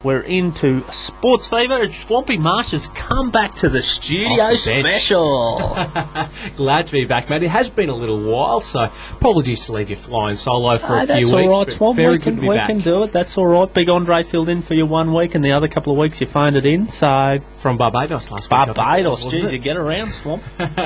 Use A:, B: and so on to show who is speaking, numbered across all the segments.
A: We're into SportsFeva. It's Swampy Marsh has come back to the studio special.
B: Glad to be back, mate. It has been a little while, so apologies to leave you flying solo for a few weeks.
A: That's all right, Swamp.
B: Very
A: we
B: good to be back.
A: We can do it. That's all right. Big Andre filled in for you 1 week, and the other couple of weeks you phoned it in. So
B: from Barbados last week.
A: Barbados, geez, you get around, Swamp.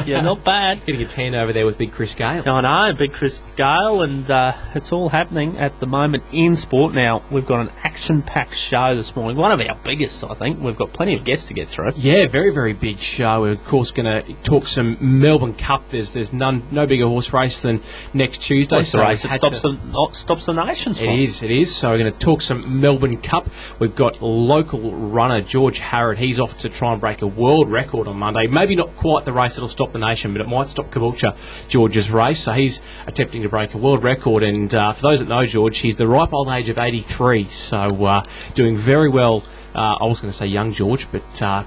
A: You're not bad.
B: Getting his hand over there with Big Chris Gale.
A: I know, Big Chris Gale, and it's all happening at the moment in sport. Now, we've got an action-packed show this morning. One of our biggest, I think. We've got plenty of guests to get through.
B: Yeah, very, very big show. We're, of course, going to talk some Melbourne Cup. There's no bigger horse race than next Tuesday.
A: It's the race that stops the nation.
B: It is. So we're going to talk some Melbourne Cup. We've got local runner George Harrod. He's off to try and break a world record on Monday. Maybe not quite the race that'll stop the nation, but it might stop Caboolture George's race. So he's attempting to break a world record. And for those that know George, he's the ripe old age of 83. So doing very well. I was going to say young George, but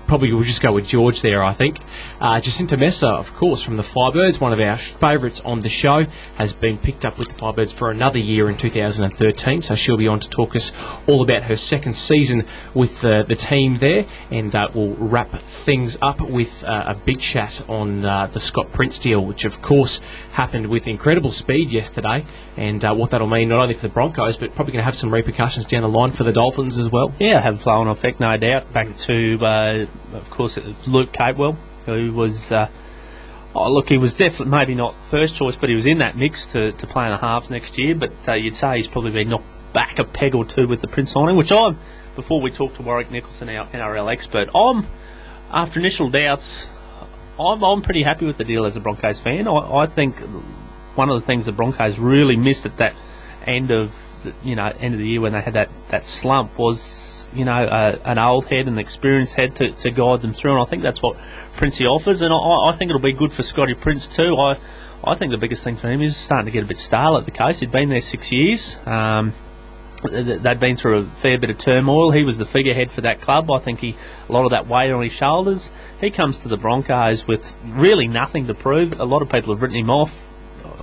B: probably we'll just go with George there, I think. Jacinta Messer, of course, from the Firebirds, one of our favourites on the show, has been picked up with the Firebirds for another year in 2013, so she'll be on to talk us all about her second season with the team there, and we'll wrap things up with a big chat on the Scott Prince deal, which, of course, happened with incredible speed yesterday, and what that'll mean not only for the Broncos, but probably going to have some repercussions down the line for the Dolphins as well.
A: Yeah, have flown effect, no doubt. Back to, of course, Luke Capewell, who was, he was definitely maybe not first choice, but he was in that mix to play in the halves next year. But you'd say he's probably been knocked back a peg or two with the Prince signing, which before we talk to Warwick Nicholson, our NRL expert, after initial doubts, I'm pretty happy with the deal as a Broncos fan. I think one of the things the Broncos really missed at that end of the year when they had that slump was, an old head, an experienced head to guide them through, and I think that's what Princey offers, and I think it'll be good for Scotty Prince too. I think the biggest thing for him is starting to get a bit stale at the coast. He'd been there 6 years. They'd been through a fair bit of turmoil. He was the figurehead for that club. I think a lot of that weight on his shoulders. He comes to the Broncos with really nothing to prove. A lot of people have written him off.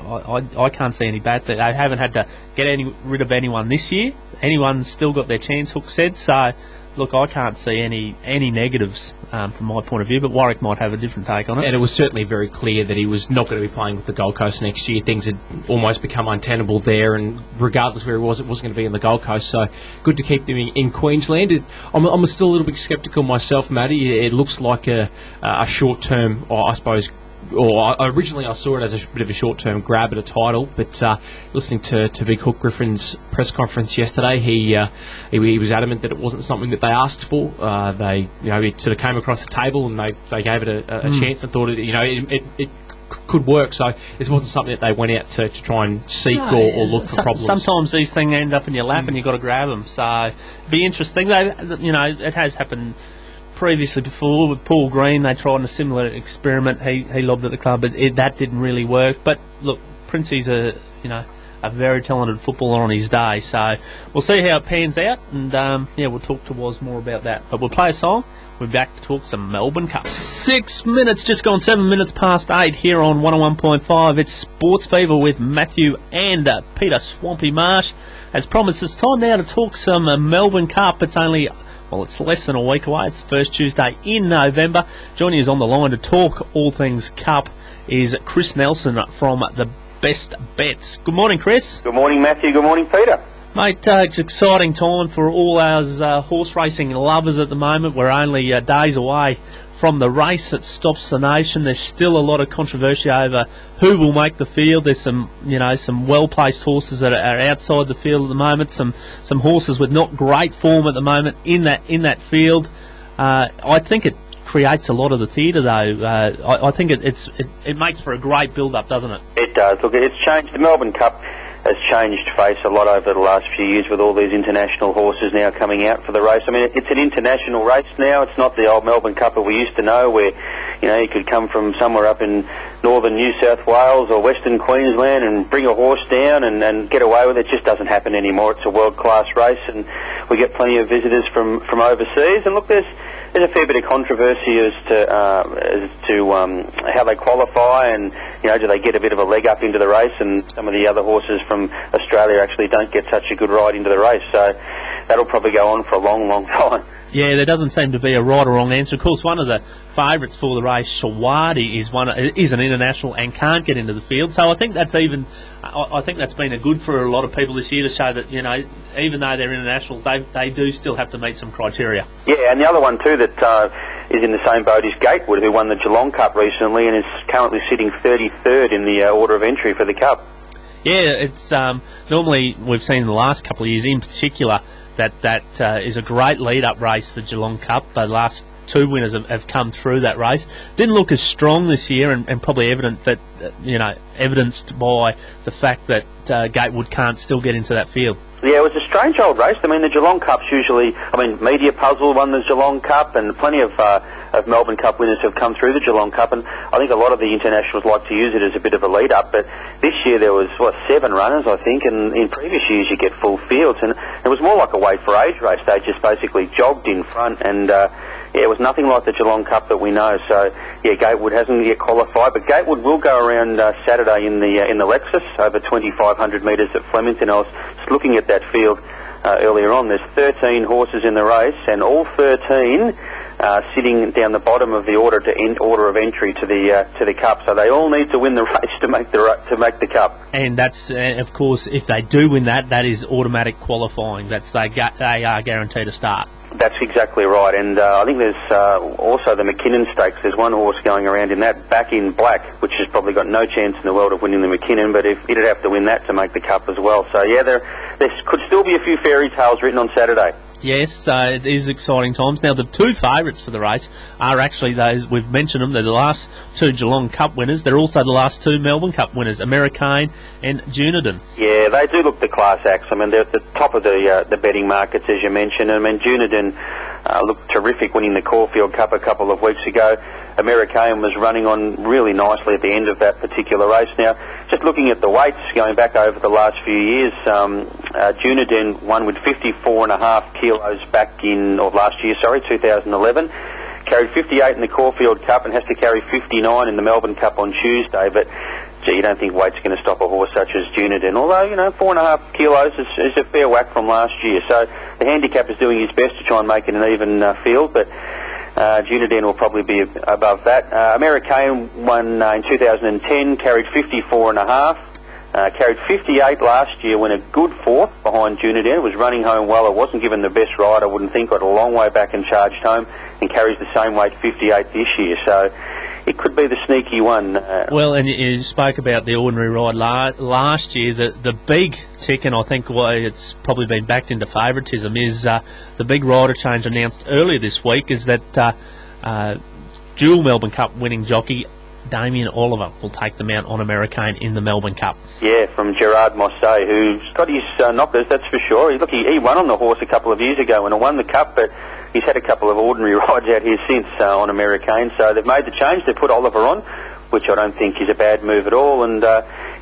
A: I can't see any bad thing. They haven't had to get rid of anyone this year. Anyone's still got their chance, Hook said. So, look, I can't see any negatives from my point of view, but Warwick might have a different take on it.
B: And it was certainly very clear that he was not going to be playing with the Gold Coast next year. Things had almost become untenable there, and regardless where he was, it wasn't going to be in the Gold Coast. So, good to keep him in Queensland. I'm still a little bit sceptical myself, Matty. It looks like a short-term, I suppose, originally I saw it as a bit of a short-term grab at a title, but listening to Big Hook Griffin's press conference yesterday, he was adamant that it wasn't something that they asked for. They sort of came across the table and they gave it a chance and thought it could work. So it wasn't something that they went out to try and seek or look for problems.
A: Sometimes these things end up in your lap and you've got to grab them. So it'd be interesting. It has happened previously before with Paul Green. They tried a similar experiment. He lobbed at the club, but that didn't really work. But look, Princey's a very talented footballer on his day. So we'll see how it pans out, and we'll talk to Woz more about that. But we'll play a song. We're back to talk some Melbourne Cup. 6 minutes, just gone 7 minutes past 8 here on 101.5. It's SportsFeva with Matthew and Peter Swampy Marsh. As promised, it's time now to talk some Melbourne Cup. It's less than a week away. It's the first Tuesday in November. Joining us on the line to talk all things Cup is Chris Nelson from the Best Bets. Good morning, Chris.
C: Good morning, Matthew. Good morning, Peter.
A: Mate, it's an exciting time for all our horse racing lovers at the moment. We're only days away from the race that stops the nation. There's still a lot of controversy over who will make the field. There's some well-placed horses that are outside the field at the moment. Some horses with not great form at the moment in that field. I think it creates a lot of the theatre, though. I think it makes for a great build-up, doesn't it?
C: It does. Look, it's changed. The Melbourne Cup has changed face a lot over the last few years with all these international horses now coming out for the race. I mean, it's an international race now. It's not the old Melbourne Cup that we used to know where, you could come from somewhere up in northern New South Wales or western Queensland and bring a horse down and get away with it. It just doesn't happen anymore. It's a world-class race, and we get plenty of visitors from overseas. And look, there's a fair bit of controversy as to how they qualify, and do they get a bit of a leg up into the race, and some of the other horses from Australia actually don't get such a good ride into the race. So that'll probably go on for a long, long time.
A: Yeah, there doesn't seem to be a right or wrong answer. Of course, one of the favourites for the race, Shawadi, is an international and can't get into the field. So I think that's been a good for a lot of people this year to show that, you know, even though they're internationals, they do still have to meet some criteria. Yeah,
C: and the other one too that is in the same boat is Gatewood, who won the Geelong Cup recently and is currently sitting 33rd in the order of entry for the Cup.
A: Yeah, it's normally we've seen in the last couple of years in particular that is a great lead-up race, the Geelong Cup. The last two winners have come through that race. Didn't look as strong this year, and probably evidenced by the fact that Gatewood can't still get into that field.
C: Yeah, it was a strange old race. I mean, the Geelong Cup's usually, Media Puzzle won the Geelong Cup, and plenty of Melbourne Cup winners have come through the Geelong Cup, and I think a lot of the internationals like to use it as a bit of a lead-up, but this year there was, 7 runners, I think, and in previous years you get full fields, and it was more like a weight-for-age race. They just basically jogged in front, and it was nothing like the Geelong Cup that we know, so yeah, Gatewood hasn't yet qualified, but Gatewood will go around Saturday in the Lexus, over 2,500 metres at Flemington. I was just looking at that field earlier on. There's 13 horses in the race, and all 13 sitting down the bottom of the order of entry to the Cup. So they all need to win the race to make the Cup. And
A: that's of course, if they do win that is automatic qualifying. They are guaranteed a start.
C: That's exactly right, and I think there's also the McKinnon Stakes. There's one horse going around in that, Back in Black, which has probably got no chance in the world of winning the McKinnon, but it'd have to win that to make the Cup as well. So yeah, there could still be a few fairy tales written on Saturday.
A: Yes, it is exciting times. Now, the two favourites for the race are actually those, we've mentioned them, they're the last two Geelong Cup winners. They're also the last two Melbourne Cup winners, Americain and Dunedin.
C: Yeah, they do look the class acts. They're at the top of the betting markets, as you mentioned. Dunedin looked terrific winning the Caulfield Cup a couple of weeks ago. Americain was running on really nicely at the end of that particular race. Now, just looking at the weights going back over the last few years, Dunedin won with 54.5 kilos last year, 2011. Carried 58 in the Caulfield Cup and has to carry 59 in the Melbourne Cup on Tuesday. But, you don't think weight's going to stop a horse such as Dunedin. Although, 4.5 kilos is a fair whack from last year. So the handicap is doing his best to try and make it an even field, but Dunedin will probably be above that. Americain won in 2010, carried 54.5. Carried 58 last year, went a good fourth behind Dunedin. Was running home well. It wasn't given the best ride, I wouldn't think. Got a long way back and charged home, and carries the same weight, 58 this year. So it could be the sneaky one.
A: Well, and you spoke about the ordinary ride last year. The big tick, and I think it's probably been backed into favouritism, is the big rider change announced earlier this week is that dual Melbourne Cup winning jockey Damien Oliver will take the mount on Americain in the Melbourne Cup. Yeah, from Gerard Mosse, who's got his knockers, that's for sure. He won on the horse a couple of years ago and won the Cup, but he's had a couple of ordinary rides out here since on Americain. So they've made the change. They put Oliver on, which I don't think is a bad move at all. And,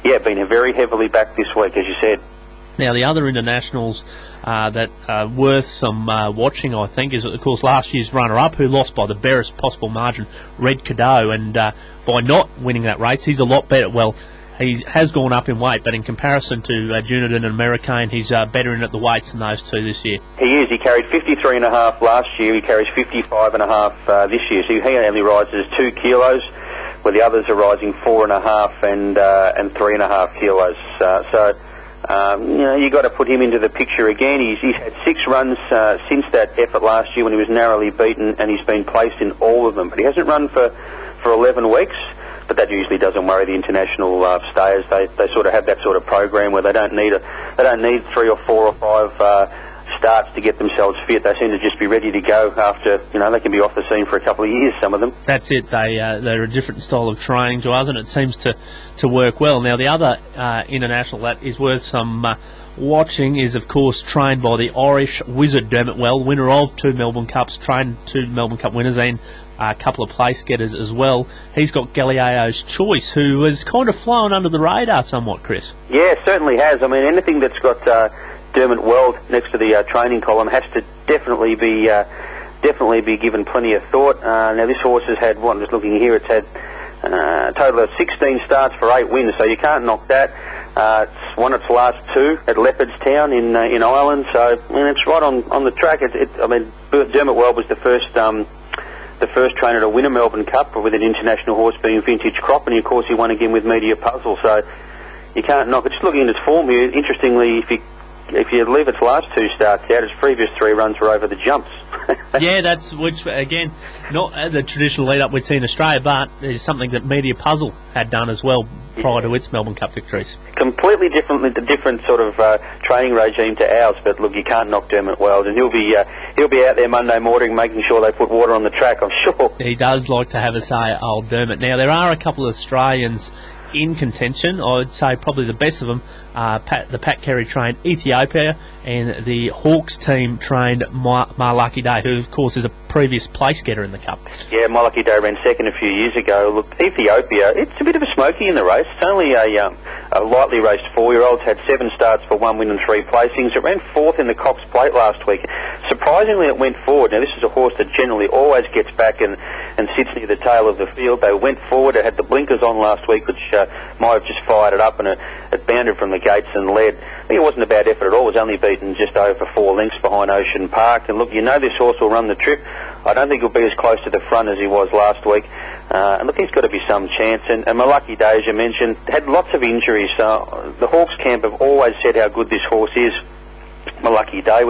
A: been very heavily backed this week, as you said. Now, the other internationals that are worth some watching, I think, is, of course, last year's runner-up, who lost by the barest possible margin, Red Cadeau, and by not winning that race, he's a lot better. Well, he has gone up in weight, but in comparison to Dunedin and Americain, he's better in at the weights than those two this year. He is. He carried 53.5 last year. He carries 55.5 this year. So he only rises 2 kilos, where the others are rising 4.5 and 3.5 kilos. You got to put him into the picture again. He's had 6 runs since that effort last year when he was narrowly beaten, and he's been placed in all of them. But he hasn't run for 11 weeks. But that usually doesn't worry the international stayers. They sort of have that sort of program where they don't need 3 or 4 or 5 starts to get themselves fit. They seem to just be ready to go after, they can be off the scene for a couple of years, some of them. That's it. They're a different style of training to us, and it seems to work well. Now, the other international that is worth some watching is, of course, trained by the Irish wizard Dermot Well, winner of 2 Melbourne Cups, trained 2 Melbourne Cup winners and a couple of place getters as well. He's got Galileo's Choice, who has kind of flown under the radar somewhat, Chris. Yeah, certainly has. Anything that's got Dermot Well next to the training column has to definitely be given plenty of thought. Now, this horse has had, I'm just looking here, it's had a total of 16 starts for 8 wins, so you can't knock that.
C: It's won its last 2 at Leopardstown in Ireland, so it's right on the track. Dermot Weld was the first trainer to win a Melbourne Cup with an international horse being Vintage Crop, and of course he won again with Media Puzzle, so you can't knock it. Just looking at its form here, interestingly, if you leave its last 2 starts out, its previous 3 runs were over the jumps.
A: Yeah, that's, which again, not the traditional lead-up we'd see in Australia, but is something that Media Puzzle had done as well prior to its Melbourne Cup victories.
C: Completely different sort of training regime to ours, but look, you can't knock Dermot Weld, and he'll be out there Monday morning making sure they put water on the track, I'm sure.
A: He does like to have a say, old Dermot. Now, there are a couple of Australians in contention. I would say probably the best of them, the Pat Carey trained Ethiopia, and the Hawks team trained My Lucky Day, who of course is a previous place getter in the Cup.
C: Yeah, My Lucky Day ran second a few years ago. Look, Ethiopia, it's a bit of a smoky in the race. It's only a lightly raced 4-year-old. It's had 7 starts for 1 win and 3 placings. It ran 4th in the Cox Plate last week. Surprisingly, it went forward. Now, this is a horse that generally always gets back and sits near the tail of the field. They went forward. It had the blinkers on last week, which might have just fired it up, and it bounded from the gates and led. I think it wasn't a bad effort at all. It was only beaten just over 4 lengths behind Ocean Park. And look, this horse will run the trip. I don't think he'll be as close to the front as he was last week. And look, he's got to be some chance. And My Lucky Day, as you mentioned, had lots of injuries. The Hawks camp have always said how good this horse is. My Lucky Day,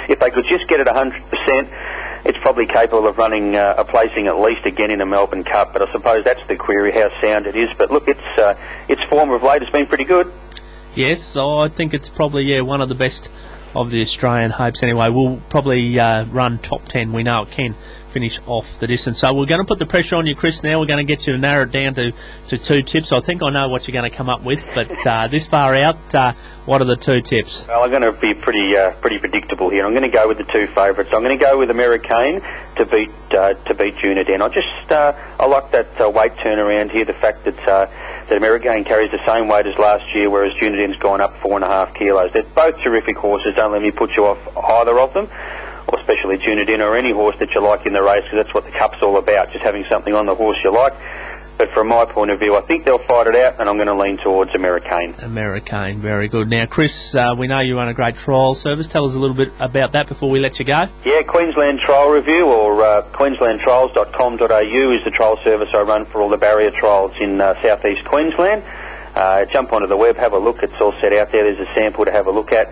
C: if they could just get it 100%, it's probably capable of running a placing at least again in a Melbourne Cup. But I suppose that's the query, how sound it is. But look, its form of late has been pretty good.
A: Yes, so I think it's probably one of the best of the Australian hopes anyway. We'll probably run top 10. We know it can finish off the distance. So we're going to put the pressure on you, Chris, now. We're going to get you to narrow it down to 2 tips. I think I know what you're going to come up with, but this far out, what are the 2 tips?
C: Well, I'm going to be pretty predictable here. I'm going to go with the 2 favourites. I'm going to go with Americane to beat Junadin. I like that weight turnaround here, the fact that Americane carries the same weight as last year, whereas Junadin's gone up 4.5 kilos. They're both terrific horses. Don't let me put you off either of them, or especially Junadin or any horse that you like in the race, because that's what the Cup's all about, just having something on the horse you like. But from my point of view, I think they'll fight it out, and I'm going to lean towards Americane.
A: Americane, very good. Now, Chris, we know you run a great trial service. Tell us a little bit about that before we let you go. Yeah,
C: Queensland Trial Review, or queenslandtrials.com.au is the trial service I run for all the barrier trials in southeast Queensland. Jump onto the web, have a look. It's all set out there. There's a sample to have a look at.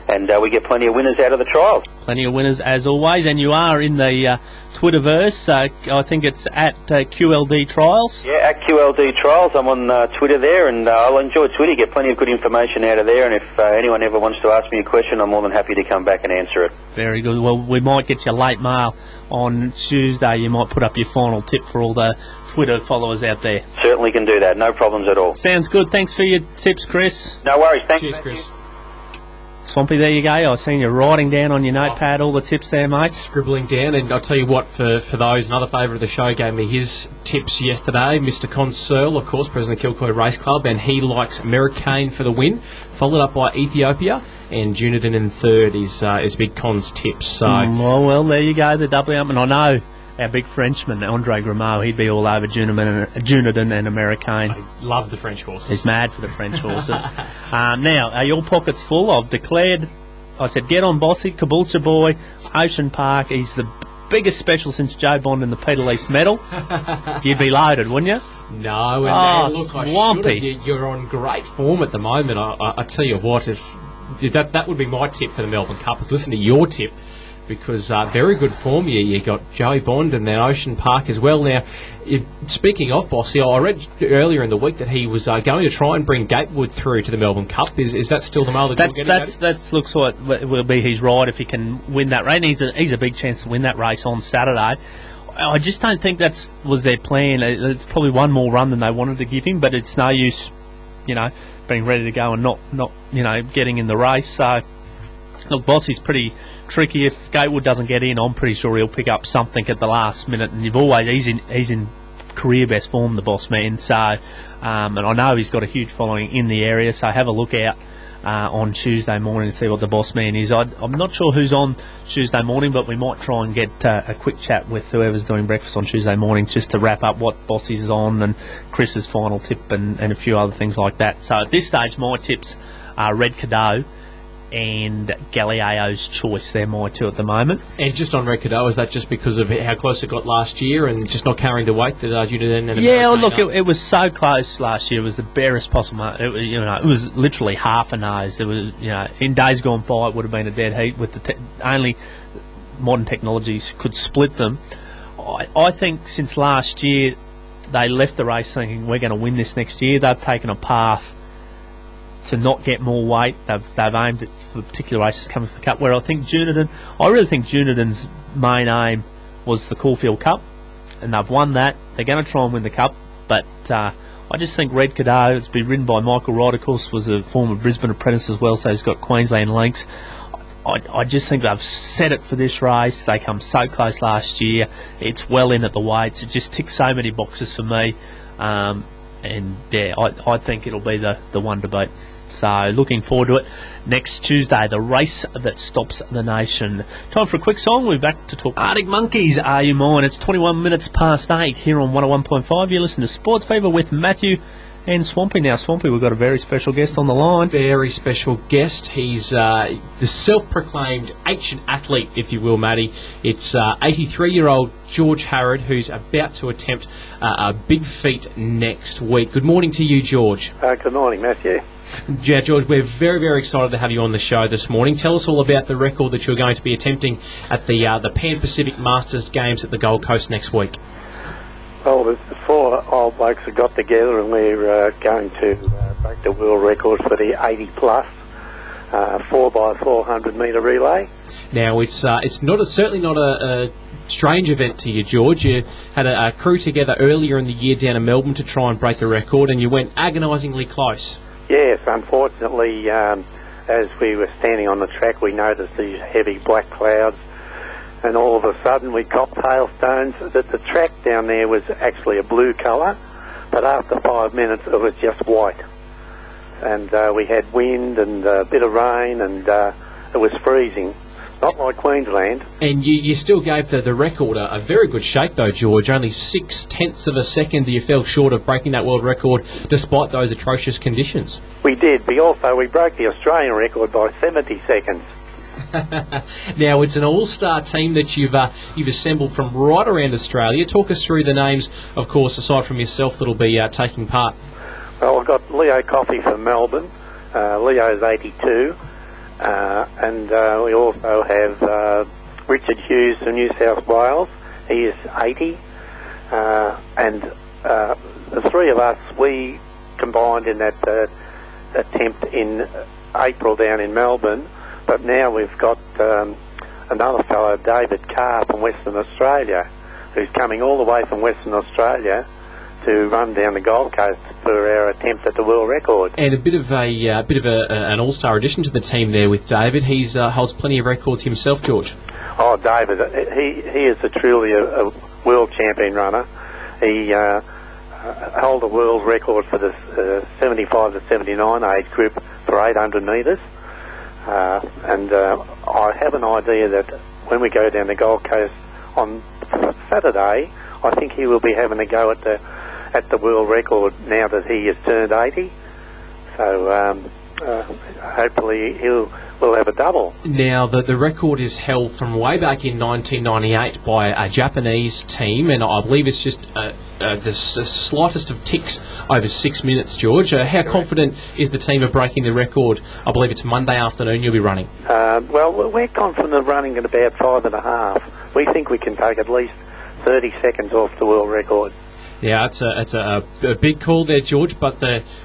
C: And we get plenty of winners out of the trials.
A: Plenty of winners, as always. And you are in the Twitterverse. I think it's at QLD Trials.
C: Yeah, at QLD Trials. I'm on Twitter there, and I'll enjoy Twitter. Get plenty of good information out of there. And if anyone ever wants to ask me a question, I'm more than happy to come back and answer it.
A: Very good. Well, we might get you late mail on Tuesday. You might put up your final tip for all the Twitter followers out there.
C: Certainly can do that. No problems at all.
A: Sounds good. Thanks for your tips, Chris.
C: No worries. Thanks.
B: Cheers, Chris.
A: Swampy, there you go. I've seen you writing down on your notepad all the tips there, mate.
B: Scribbling down, and I'll tell you what, for those, another favourite of the show gave me his tips yesterday, Mr. Consearle, of course, president of Kilcoy Race Club, and he likes Americane for the win, followed up by Ethiopia, and Junadin in third is Big Con's tips. So,
A: well, there you go, the doubling up, and I know our big Frenchman, Andre Grimaud, he'd be all over Junadin and Americane.
B: He loves the French horses.
A: He's mad for the French horses. Now, are your pockets full? I've declared, I said, get on Bossy, Caboolture Boy, Ocean Park. He's the biggest special since Joe Bond in the Peter East medal. You'd be loaded, wouldn't you?
B: No, and look,
A: Swampy.
B: You're on great form at the moment. I tell you what, that would be my tip for the Melbourne Cup, is listen to your tip. Because very good form. You got Joe Bond and then Ocean Park as well. Now, speaking of Bossy, I read earlier in the week that he was going to try and bring Gatewood through to the Melbourne Cup. Is that still the mail that you're getting?
A: That looks like it will be his ride if he can win that race. He's a big chance to win that race on Saturday. I just don't think that was their plan. It's probably one more run than they wanted to give him, but it's no use, being ready to go and not getting in the race. So, look, Bossy's pretty tricky. If Gatewood doesn't get in, I'm pretty sure he'll pick up something at the last minute. And he's in career best form, the Boss Man. So, and I know he's got a huge following in the area. So have a look out on Tuesday morning to see what the boss man is. I'm not sure who's on Tuesday morning, but we might try and get a quick chat with whoever's doing breakfast on Tuesday morning just to wrap up what Boss is on and Chris's final tip and a few other things like that. So at this stage, my tips are Red Cadeau and Galileo's Choice. They're my two at the moment.
B: And just on Red Cadeau, is that just because of how close it got last year and just not carrying the weight that Uniden and
A: yeah, look, it was so close last year. It was the barest possible. It was literally half a nose. It was, in days gone by, it would have been a dead heat with only modern technologies could split them. I think since last year they left the race thinking we're going to win this next year. They've taken a path to not get more weight. They've aimed at for particular races coming to the Cup, where I really think Duniden's main aim was the Caulfield Cup, and they've won that. They're going to try and win the Cup, but I just think Red Cadeau, it's been ridden by Michael Wright, of course, was a former Brisbane apprentice as well, so he's got Queensland links. I just think they've set it for this race. They come so close last year. It's well in at the weights. It just ticks so many boxes for me. I think it'll be the one to beat. So looking forward to it. Next Tuesday, the race that stops the nation. Time for a quick song. We're back to talk Arctic Monkeys. Are You Mine? It's 21 minutes past 8 here on 101.5. You listen to Sports Fever with Matthew and Swampy. Now, Swampy, we've got a very special guest on the line.
B: Very special guest. He's the self-proclaimed ancient athlete, if you will, Matty. It's 83-year-old George Harrod, who's about to attempt a big feat next week. Good morning to you, George.
D: Good morning, Matthew.
B: Yeah, George, we're very, very excited to have you on the show this morning. Tell us all about the record that you're going to be attempting at the Pan-Pacific Masters Games at the Gold Coast next week.
D: Well, the four old blokes have got together and we're going to break the world record for the 80-plus 4x400 metre relay.
B: Now, it's certainly not a strange event to you, George. You had a crew together earlier in the year down in Melbourne to try and break the record, and you went agonisingly close.
D: Yes, unfortunately, as we were standing on the track, we noticed these heavy black clouds, and all of a sudden we copped hailstones. That the track down there was actually a blue colour, but after 5 minutes it was just white. And we had wind and a bit of rain, and it was freezing. Not like Queensland.
B: And you still gave the record a very good shake, though, George. Only 0.6 of a second that you fell short of breaking that world record, despite those atrocious conditions.
D: We did. We broke the Australian record by 70 seconds.
B: Now, it's an all-star team that you've assembled from right around Australia. Talk us through the names, of course, aside from yourself, that'll be taking part.
D: Well, I've got Leo Coffey from Melbourne. Leo's 82. And we also have Richard Hughes from New South Wales. He is 80. And the three of us, we combined in that attempt in April down in Melbourne. But now we've got another fellow, David Carr from Western Australia, who's coming all the way from Western Australia to run down the Gold Coast for our attempt at the world record.
B: And a bit of an all-star addition to the team there with David. He holds plenty of records himself, George.
D: Oh, David, he is truly a world champion runner. He held a world record for the 75 to 79 age group for 800 metres. And I have an idea that when we go down the Gold Coast on Saturday, I think he will be having a go at the world record now that he has turned 80. So hopefully we'll have a double.
B: Now, the record is held from way back in 1998 by a Japanese team, and I believe it's just the slightest of ticks over 6 minutes, George. How confident is the team of breaking the record? I believe it's Monday afternoon you'll be running.
D: Well, we're confident of running at about 5.5. We think we can take at least 30 seconds off the world record.
B: Yeah, it's a big call there, George, but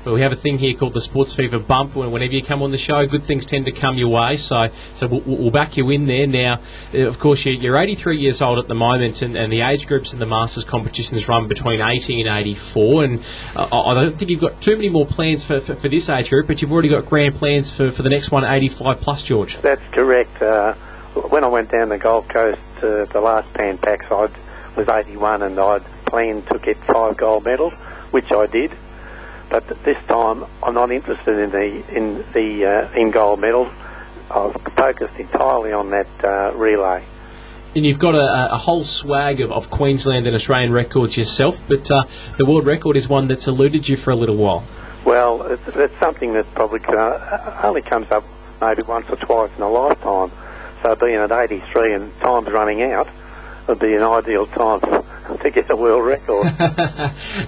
B: we have a thing here called the SportsFeva bump. Whenever you come on the show, good things tend to come your way, so we'll back you in there. Now, of course, you're 83 years old at the moment, and the age groups in the Masters competitions run between 80 and 84, and I don't think you've got too many more plans for this age group, but you've already got grand plans for the next one, 85 plus, George.
D: That's correct. When I went down the Gold Coast, the last Pan Pacs, I was 81 and I'd planned to get 5 gold medals, which I did. But this time, I'm not interested in gold medals. I've focused entirely on that relay.
B: And you've got a whole swag of Queensland and Australian records yourself, but the world record is one that's eluded you for a little while.
D: Well, it's something that probably only comes up maybe once or twice in a lifetime. So being at 83 and time's running out would be an ideal time to get a world record.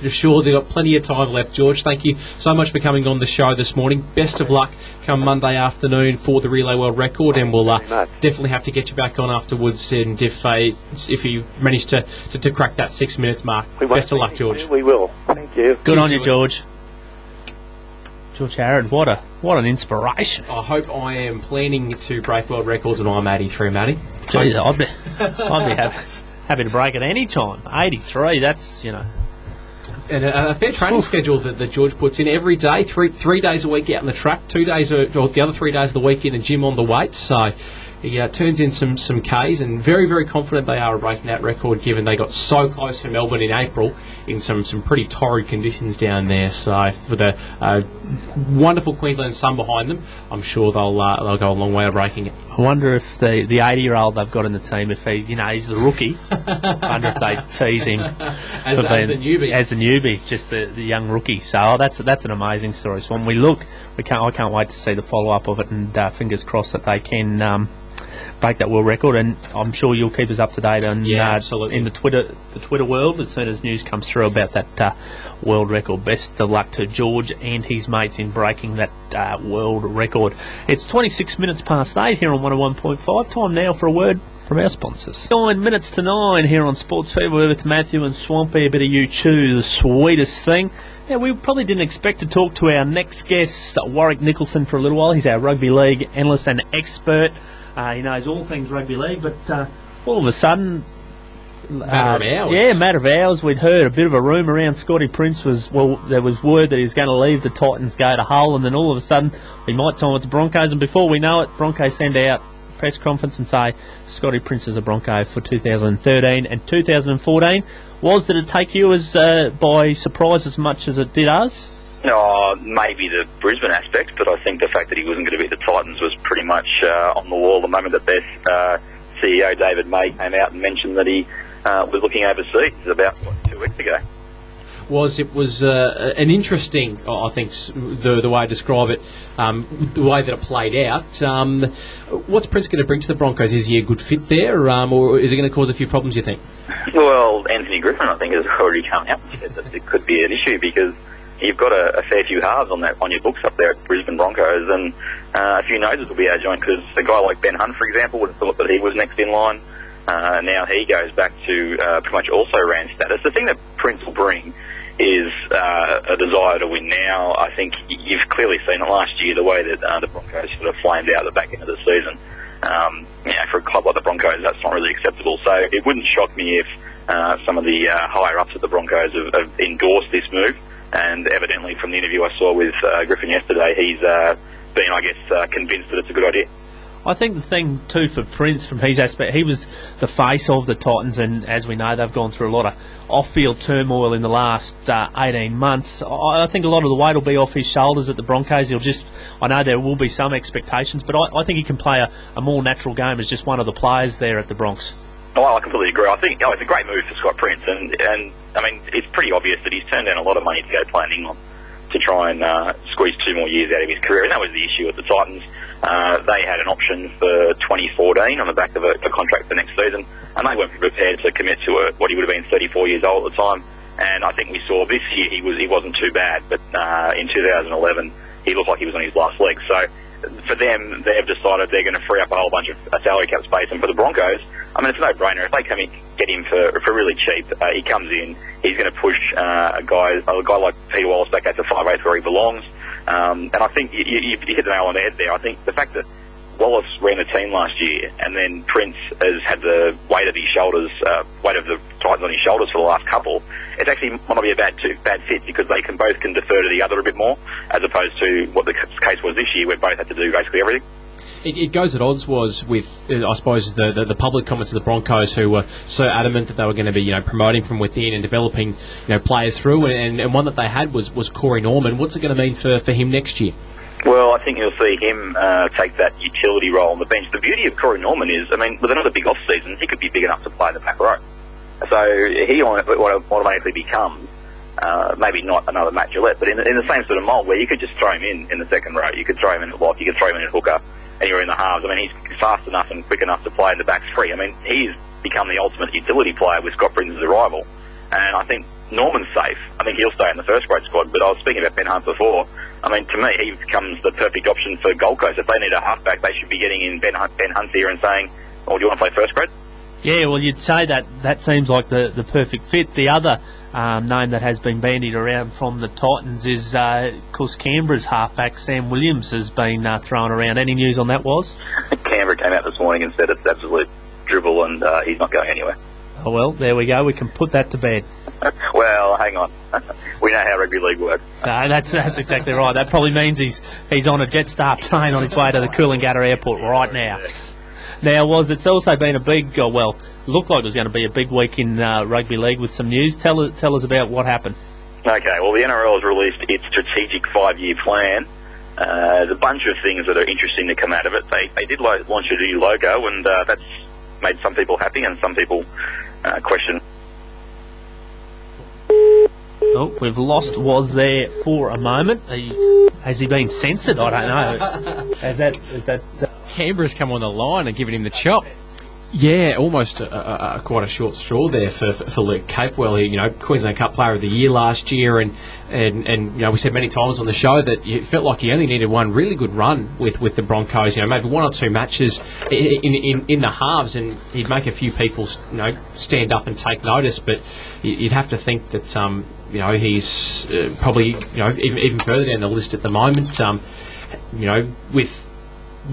B: Sure, they've got plenty of time left. George, thank you so much for coming on the show this morning. Best of luck come Monday afternoon for the Relay World Record, and we'll definitely have to get you back on afterwards, and if you manage to crack that 6 minutes mark. Best of luck, George.
D: We will. Thank you.
A: Good on you, George. George Harrod, what an inspiration.
B: I hope I am planning to break world records when I'm 83, Matty.
A: Jeez, I'd be happy to break it any time. 83, that's, And
B: a fair training schedule that George puts in every day, three days a week out on the track, 2 days, or the other 3 days of the week in the gym on the weights. So he turns in some Ks, and very, very confident they are breaking that record, given they got so close to Melbourne in April in some pretty torrid conditions down there. So with a wonderful Queensland sun behind them, I'm sure they'll go a long way to breaking it.
A: I wonder if the 80-year-old they've got in the team, if he's the rookie, I wonder if they tease him
B: as the
A: newbie, just the young rookie. So that's an amazing story. So when we look, I can't wait to see the follow-up of it, and fingers crossed that they can break that world record, and I'm sure you'll keep us up to date on
B: absolutely.
A: In the Twitter world as soon as news comes through about that world record. Best of luck to George and his mates in breaking that world record. It's 26 minutes past 8 here on 101.5. Time now for a word from our sponsors. 9 minutes to 9 here on SportsFeva with Matthew and Swampy. A bit of you chew, the sweetest thing. Yeah, we probably didn't expect to talk to our next guest, Warwick Nicholson, for a little while. He's our rugby league analyst and expert. He knows all things rugby league, but all of a sudden...
B: matter of hours.
A: Yeah, matter of hours. We'd heard a bit of a rumour around Scotty Prince there was word that he was going to leave the Titans, go to Hull, and then all of a sudden he might sign with the Broncos, and before we know it, Broncos send out a press conference and say Scotty Prince is a Bronco for 2013 and 2014. Did it take you by surprise as much as it did us?
E: Maybe the Brisbane aspect, but I think the fact that he wasn't going to be at the Titans was pretty much on the wall the moment that their CEO, David May, came out and mentioned that he was looking overseas about 2 weeks ago.
B: It was an interesting, I think, the way I describe it, the way that it played out. What's Prince going to bring to the Broncos? Is he a good fit there, or is it going to cause a few problems, you think?
E: Well, Anthony Griffin, I think, has already come out and said that it could be an issue because you've got a fair few halves on your books up there at Brisbane Broncos, and a few noses will be out of joint because a guy like Ben Hunt, for example, would have thought that he was next in line. Now he goes back to pretty much also ran status. The thing that Prince will bring is a desire to win now. I think you've clearly seen it last year, the way that the Broncos sort of flamed out at the back end of the season. For a club like the Broncos, that's not really acceptable. So it wouldn't shock me if some of the higher-ups at the Broncos have endorsed this move. And evidently, from the interview I saw with Griffin yesterday, he's been, I guess, convinced that it's a good idea.
A: I think the thing, too, for Prince, from his aspect, he was the face of the Titans, and as we know, they've gone through a lot of off-field turmoil in the last 18 months. I think a lot of the weight will be off his shoulders at the Broncos. I know there will be some expectations, but I think he can play a more natural game as just one of the players there at the Bronx.
E: Well, I completely agree. I think it's a great move for Scott Prince, and I mean, it's pretty obvious that he's turned down a lot of money to go play in England to try and squeeze 2 more years out of his career, and that was the issue at the Titans. They had an option for 2014 on the back of a contract for next season, and they weren't prepared to commit to what he would have been 34 years old at the time. And I think we saw this year he wasn't too bad, but in 2011 he looked like he was on his last leg. So for them, they've decided they're going to free up a whole bunch of salary cap space, and for the Broncos, I mean, it's a no-brainer. If they come in, get him for really cheap, he comes in, he's going to push a guy like Peter Wallace back out to 5'8", where he belongs. And I think you hit the nail on the head there. I think the fact that Wallace ran the team last year, and then Prince has had the weight of his shoulders, weight of the Titans on his shoulders for the last couple, it actually might not be a bad fit because they can defer to the other a bit more, as opposed to what the case was this year, where both had to do basically everything.
B: It goes at odds with I suppose the public comments of the Broncos, who were so adamant that they were going to be promoting from within and developing players through, and one that they had was Corey Norman. What's it going to mean for him next year?
E: Well, I think you'll see him take that utility role on the bench. The beauty of Corey Norman is, with another big off-season, he could be big enough to play in the back row. So he automatically becomes maybe not another Matt Gillette, but in the same sort of mould where you could just throw him in the second row. You could throw him in at lock, you could throw him in at hooker, and you're in the halves. He's fast enough and quick enough to play in the backs free. He's become the ultimate utility player with Scott Prince's arrival. And I think Norman's safe. I think he'll stay in the first grade squad, but I was speaking about Ben Hunt before. To me, he becomes the perfect option for Gold Coast. If they need a halfback, they should be getting in Ben Hunt here and saying, do you want to play first grade?
A: Yeah, well, you'd say that seems like the perfect fit. The other name that has been bandied around from the Titans is, of course, Canberra's halfback, Sam Williams, has been thrown around. Any news on that, was?
E: Canberra came out this morning and said it's absolute dribble and he's not going anywhere.
A: Oh, well, there we go. We can put that to bed.
E: Well, hang on. We know how rugby league works.
A: No, that's exactly right. That probably means he's on a Jetstar plane on his way to the Coolangatta airport right now. Now, it's also been a big, looked like it was going to be a big week in rugby league with some news. Tell us about what happened.
E: Okay, well, the NRL has released its strategic 5-year plan. There's a bunch of things that are interesting to come out of it. They did launch a new logo, and that's made some people happy and some people question.
A: Oh, we've lost Was there for a moment. Has he been censored? I don't know. Is that
B: Canberra's come on the line and given him the chop. Yeah, almost quite a short straw there for Luke Capewell. He, Queensland Cup Player of the Year last year, and we said many times on the show that it felt like he only needed one really good run with the Broncos. Maybe one or two matches in the halves, and he'd make a few people stand up and take notice. But you'd have to think that he's probably even further down the list at the moment. With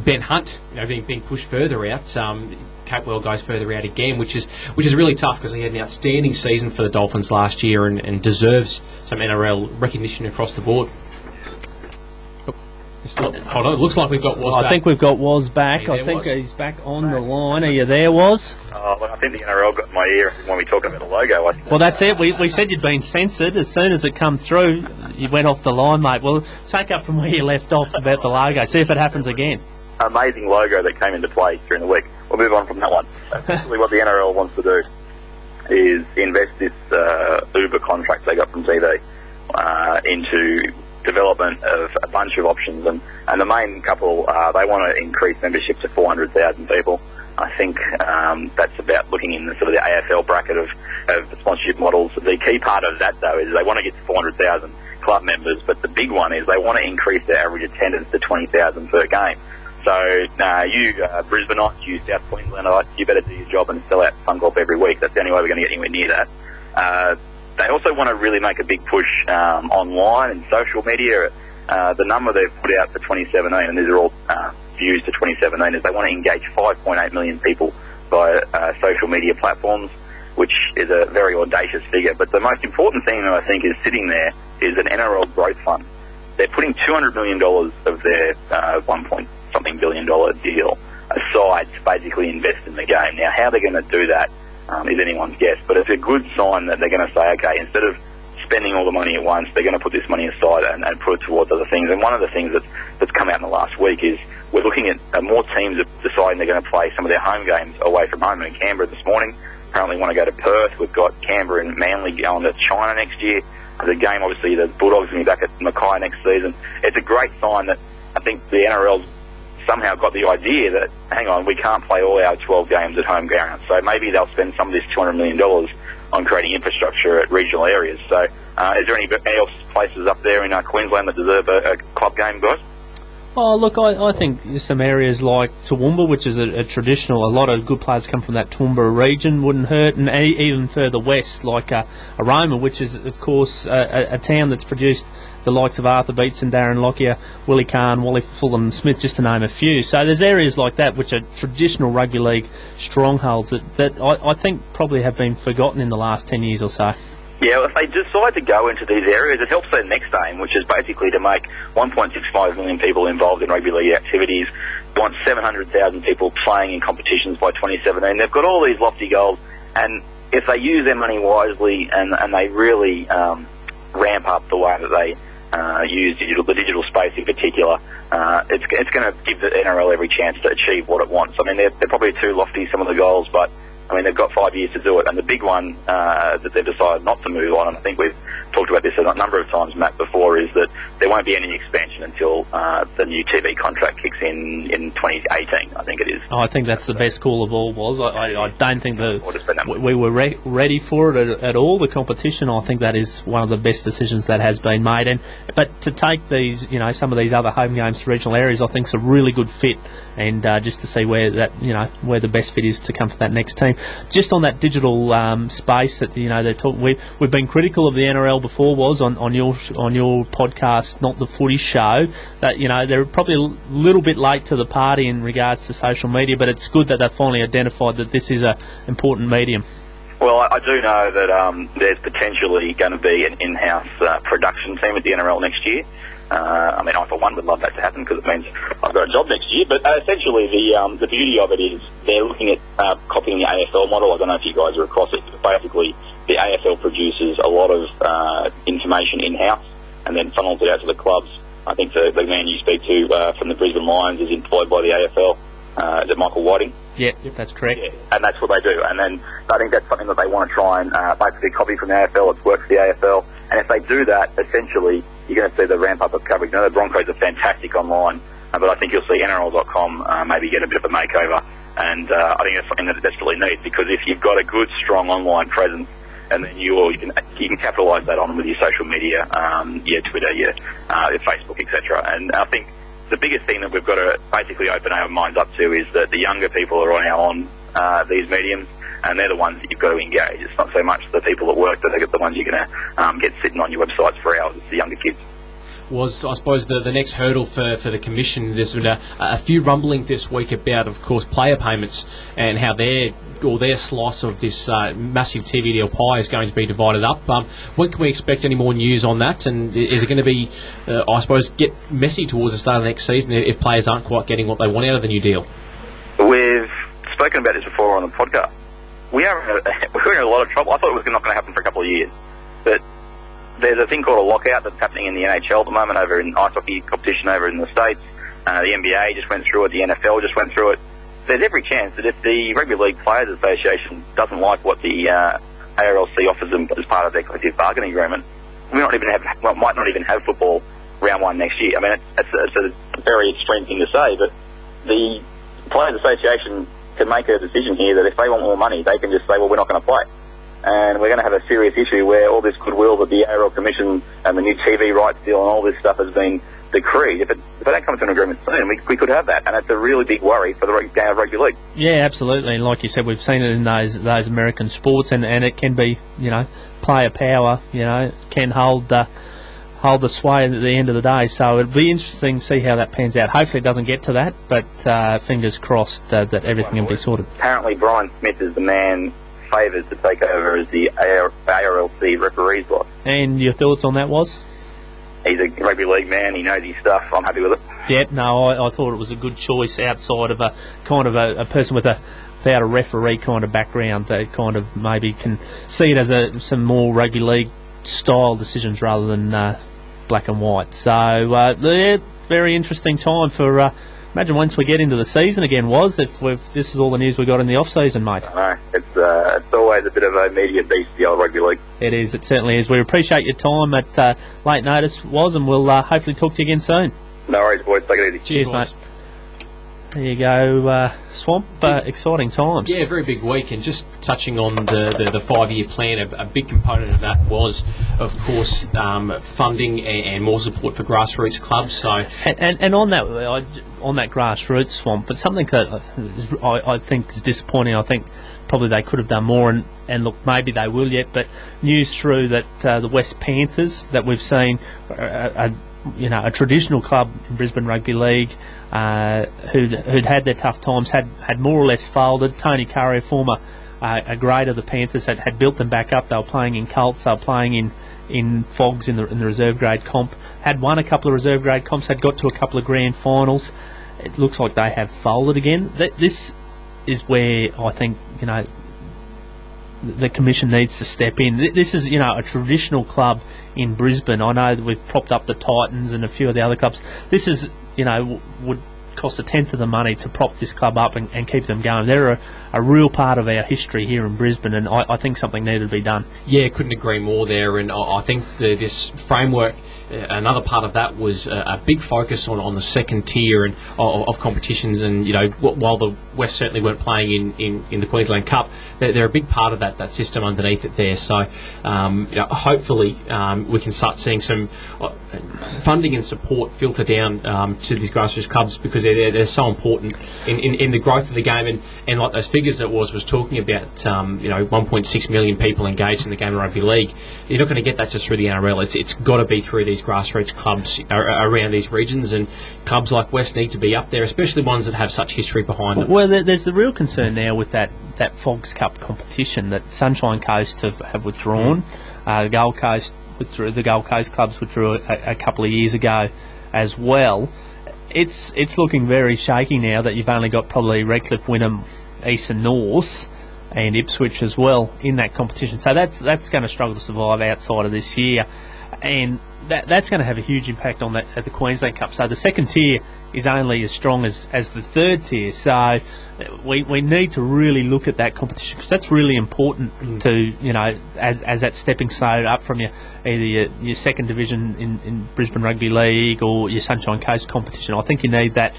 B: Ben Hunt being pushed further out. Capewell goes further out again, which is really tough because he had an outstanding season for the Dolphins last year and deserves some NRL recognition across the board. Hold on, it looks like we've got Was back.
A: I think we've got Was back. I think he's back on the line. Are you there, Was?
E: I think the NRL got in my ear when we talked about the logo.
A: Well, that's it. We said you'd been censored. As soon as it come through, you went off the line, mate. Well, take up from where you left off about the logo. See if it happens again.
E: Amazing logo that came into play during the week. We'll move on from that one. Essentially what the NRL wants to do is invest this Uber contract they got from TV into development of a bunch of options, and the main couple, they want to increase membership to 400,000 people. I think that's about looking in the sort of the AFL bracket of sponsorship models. The key part of that, though, is they want to get to 400,000 club members, but the big one is they want to increase their average attendance to 20,000 per game. So, you Brisbaneites, you South Queenslandites, you better do your job and sell out Fun Golf every week. That's the only way we're going to get anywhere near that. They also want to really make a big push online and social media. The number they've put out for 2017, and these are all views to 2017, is they want to engage 5.8 million people via social media platforms, which is a very audacious figure. But the most important thing that I think is sitting there is an NRL growth fund. They're putting $200 million of their $1.something billion deal aside to basically invest in the game. Now, how they're going to do that is anyone's guess, but it's a good sign that they're going to say, okay, instead of spending all the money at once, they're going to put this money aside and put it towards other things. And one of the things that's come out in the last week is we're looking at more teams are deciding they're going to play some of their home games away from home. In Canberra this morning, apparently want to go to Perth. We've got Canberra and Manly going to China next year. The game, obviously, the Bulldogs are going to be back at Mackay next season. It's a great sign that I think the NRL's somehow got the idea that, hang on, we can't play all our 12 games at home ground. So maybe they'll spend some of this $200 million on creating infrastructure at regional areas. So is there any else places up there in Queensland that deserve a club game, guys?
A: Oh, look, I think some areas like Toowoomba, which is a traditional, a lot of good players come from that Toowoomba region, wouldn't hurt, and even further west, like Aroma, which is, of course, a town that's produced the likes of Arthur Beetson, Darren Lockyer, Willie Kahn, Wally Fulham Smith, just to name a few. So there's areas like that which are traditional rugby league strongholds that I think probably have been forgotten in the last 10 years or so.
E: Yeah, well, if they decide to go into these areas, it helps their next aim, which is basically to make 1.65 million people involved in rugby league activities, They want 700,000 people playing in competitions by 2017. They've got all these lofty goals, and if they use their money wisely and they really ramp up the way that they use the digital space in particular, it's going to give the NRL every chance to achieve what it wants. I mean, they're probably too lofty, some of the goals, but I mean, they've got 5 years to do it. And the big one that they've decided not to move on, and I think we've talked about this a number of times, Matt, before, is that there won't be any expansion until the new TV contract kicks in 2018, I think it is.
A: Oh, I think that's the best call of all, was. I don't think we were ready for it at all, the competition. I think that is one of the best decisions that has been made. But to take these, some of these other home games to regional areas, I think is a really good fit. And just to see where the best fit is to come for that next team. Just on that digital space that they're talking, we've been critical of the NRL before, was on your podcast, Not the Footy Show, that they're probably a little bit late to the party in regards to social media, but it's good that they've finally identified that this is an important medium.
E: Well, I do know that there's potentially going to be an in-house production team at the NRL next year. I mean, I for one would love that to happen because it means I've got a job next year. But essentially, the beauty of it is they're looking at copying the AFL model. I don't know if you guys are across it. But basically, the AFL produces a lot of information in-house and then funnels it out to the clubs. I think the man you speak to from the Brisbane Lions is employed by the AFL. Is it Michael Whiting?
A: Yeah, that's correct.
E: Yeah, and that's what they do. And then I think that's something that they want to try and basically copy from the AFL. It's worked for the AFL. And if they do that, essentially, you're going to see the ramp up of coverage. Now, the Broncos are fantastic online, but I think you'll see NRL.com maybe get a bit of a makeover. And I think that's something that it desperately needs, because if you've got a good, strong online presence, and then you can capitalise that on with your social media, your Twitter, your Facebook, etc. And I think the biggest thing that we've got to basically open our minds up to is that the younger people are on these mediums, and they're the ones that you've got to engage. It's not so much the people at work that are the ones you're going to get sitting on your websites for hours. It's the younger kids.
B: Was, I suppose, the next hurdle for the Commission. There's been a few rumblings this week about, of course, player payments and how their slice of this massive TV deal pie is going to be divided up. When can we expect any more news on that? And is it going to be, I suppose, get messy towards the start of next season if players aren't quite getting what they want out of the new deal?
E: We've spoken about this before on the podcast. We're in a lot of trouble. I thought it was not going to happen for a couple of years, but there's a thing called a lockout that's happening in the NHL at the moment over in ice hockey competition over in the States. The NBA just went through it. The NFL just went through it. There's every chance that if the Rugby League Players Association doesn't like what the ARLC offers them as part of their collective bargaining agreement, we might not even have football round one next year. I mean, it's a very extreme thing to say, but the Players Association can make a decision here that if they want more money, they can just say, well, we're not going to play. And we're going to have a serious issue where all this goodwill that the ARL Commission and the new TV rights deal and all this stuff has been decreed. If they don't come to an agreement soon, we could have that. And it's a really big worry for the game of rugby league.
A: Yeah, absolutely. And like you said, we've seen it in those American sports, and it can be, player power, can hold the sway at the end of the day. So it'll be interesting to see how that pans out. Hopefully it doesn't get to that, but fingers crossed that everything can be sorted.
E: Apparently Brian Smith is the man favoured to take over as the ARLC referees boss.
A: And your thoughts on that was?
E: He's a rugby league man. He knows his stuff. I'm happy with it.
A: Yeah, no, I thought it was a good choice outside of a kind of a person without a referee kind of background that kind of maybe can see it as some more rugby league style decisions rather than black and white. So very interesting time for. Imagine once we get into the season again, if this is all the news we got in the off season, mate.
E: I know. It's always a bit of a media beast, the old rugby league.
A: It is. It certainly is. We appreciate your time at late notice, and we'll hopefully talk to you again soon.
E: No worries, boys. Take it easy.
A: Cheers, mate. There you go, Swamp. Exciting times.
B: Yeah, very big week. And just touching on the 5-year plan, a big component of that was, of course, funding and more support for grassroots clubs. So
A: and on that grassroots, Swamp, but something that I think is disappointing. I think probably they could have done more, and look, maybe they will yet. But news through that the West Panthers that we've seen, a traditional club in Brisbane Rugby League, who'd had their tough times, had more or less folded. Tony Curry, a former a grade of the Panthers, had built them back up. They were playing in Colts, they were playing in Fogs in the reserve grade comp, had won a couple of reserve grade comps, had got to a couple of grand finals, it looks like they have folded again. This is where I think, the Commission needs to step in. This is, a traditional club in Brisbane. I know that we've propped up the Titans and a few of the other clubs. This is, would cost a tenth of the money to prop this club up and keep them going. They're a real part of our history here in Brisbane, and I think something needed to be done.
B: Yeah, couldn't agree more there, and I think this framework, another part of that was a big focus on the second tier and of competitions, and while the West certainly weren't playing in the Queensland Cup, they're a big part of that system underneath it there. So hopefully we can start seeing some funding and support filter down to these grassroots clubs, because they're so important in the growth of the game, and like those figures that was talking about, 1.6 million people engaged in the game of rugby league. You're not going to get that just through the NRL. It's got to be through these grassroots clubs around these regions, and clubs like West need to be up there, especially ones that have such history behind them.
A: Well, there's the real concern now with that Fogs Cup competition that Sunshine Coast have withdrawn. The Gold Coast clubs withdrew a couple of years ago as well. It's looking very shaky now that you've only got probably Redcliffe, Wynnum, East and North, and Ipswich as well in that competition. So that's going to struggle to survive outside of this year, and that's going to have a huge impact on at the Queensland Cup. So the second tier is only as strong as the third tier. So we need to really look at that competition, because that's really important to, as that stepping stone up from either your second division in Brisbane Rugby League or your Sunshine Coast competition. I think you need that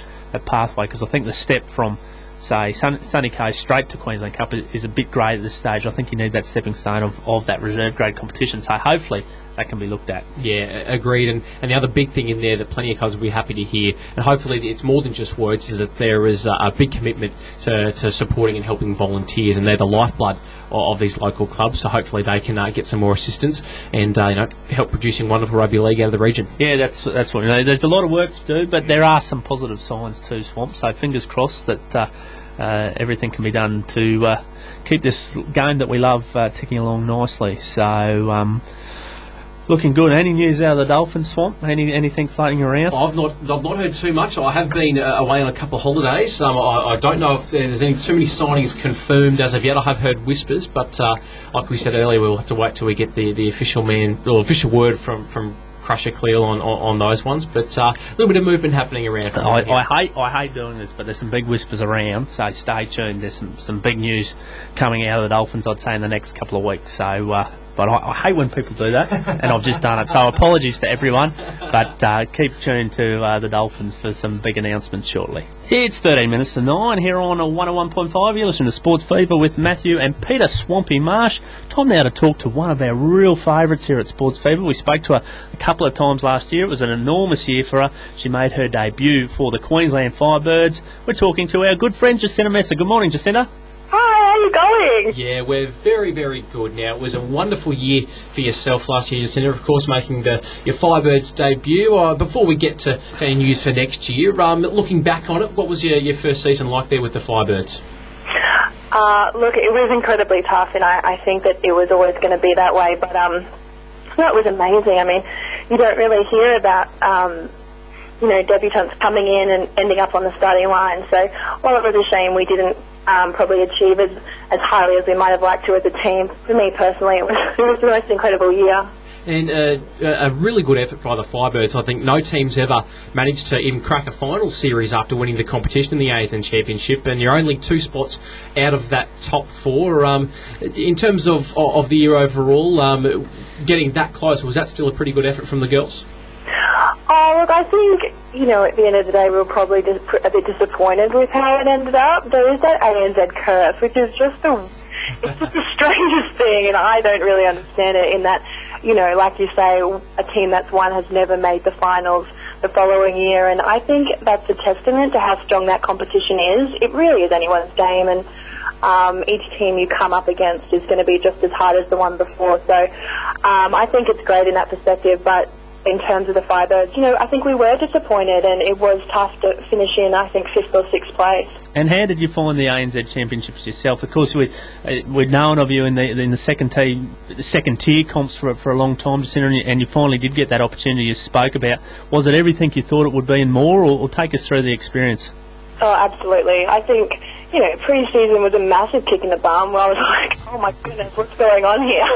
A: pathway, because I think the step from, say, Sunny Coast straight to Queensland Cup is a bit great at this stage. I think you need that stepping stone of that reserve grade competition. So hopefully that can be looked at.
B: Yeah, agreed. And the other big thing in there that plenty of clubs will be happy to hear, and hopefully it's more than just words, is that there is a big commitment to supporting and helping volunteers, and they're the lifeblood of these local clubs. So hopefully they can get some more assistance and help producing wonderful rugby league out of the region.
A: Yeah, that's what there's a lot of work to do, but there are some positive signs too, Swamp. So fingers crossed that everything can be done to keep this game that we love ticking along nicely. So looking good. Any news out of the Dolphins, Swamp? Anything floating around?
B: I've not heard too much. I have been away on a couple of holidays. I don't know if there's too many signings confirmed as of yet. I have heard whispers, but like we said earlier, we'll have to wait till we get the official official word from Crusher Cleel on those ones. But a little bit of movement happening around.
A: I hate doing this, but there's some big whispers around, so stay tuned. There's some big news coming out of the Dolphins, I'd say, in the next couple of weeks. So but I hate when people do that, and I've just done it. So apologies to everyone, but keep tuned to the Dolphins for some big announcements shortly. It's 13 minutes to 9 here on 101.5. You're listening to Sports Fever with Matthew and Peter Swampy Marsh. Time now to talk to one of our real favourites here at Sports Fever. We spoke to her a couple of times last year. It was an enormous year for her. She made her debut for the Queensland Firebirds. We're talking to our good friend Jacinta Messer. Good morning, Jacinta.
F: Hi, how are you going?
B: Yeah, we're very, very good now. It was a wonderful year for yourself last year, Jacinta, of course, making your Firebirds debut. Before we get to any news for next year, looking back on it, what was your first season like there with the Firebirds?
F: Look, it was incredibly tough, and I think that it was always going to be that way, but it was amazing. I mean, you don't really hear about debutants coming in and ending up on the starting line. So while it was a shame we didn't probably achieve as highly as we might have liked to as a team, for me personally, it was the most incredible year.
B: And a really good effort by the Firebirds. I think no team's ever managed to even crack a final series after winning the competition in the ASN Championship, and you're only 2 spots out of that top 4. In terms of the year overall, getting that close, was that still a pretty good effort from the girls?
F: Oh, look, I think, at the end of the day, we were probably just a bit disappointed with how it ended up. There is that ANZ curse, which is just the strangest thing, and I don't really understand it in that, like you say, a team that's won has never made the finals the following year, and I think that's a testament to how strong that competition is. It really is anyone's game, and each team you come up against is going to be just as hard as the one before, so I think it's great in that perspective, but in terms of the Firebirds, I think we were disappointed, and it was tough to finish in, I think, 5th or 6th place.
A: And how did you find the ANZ Championships yourself? Of course, we'd known of you in the second tier comps for a long time, Jacinta, and you finally did get that opportunity you spoke about. Was it everything you thought it would be and more, or take us through the experience?
F: Oh, absolutely. I think, pre-season was a massive kick in the bum where I was like, oh my goodness, what's going on here?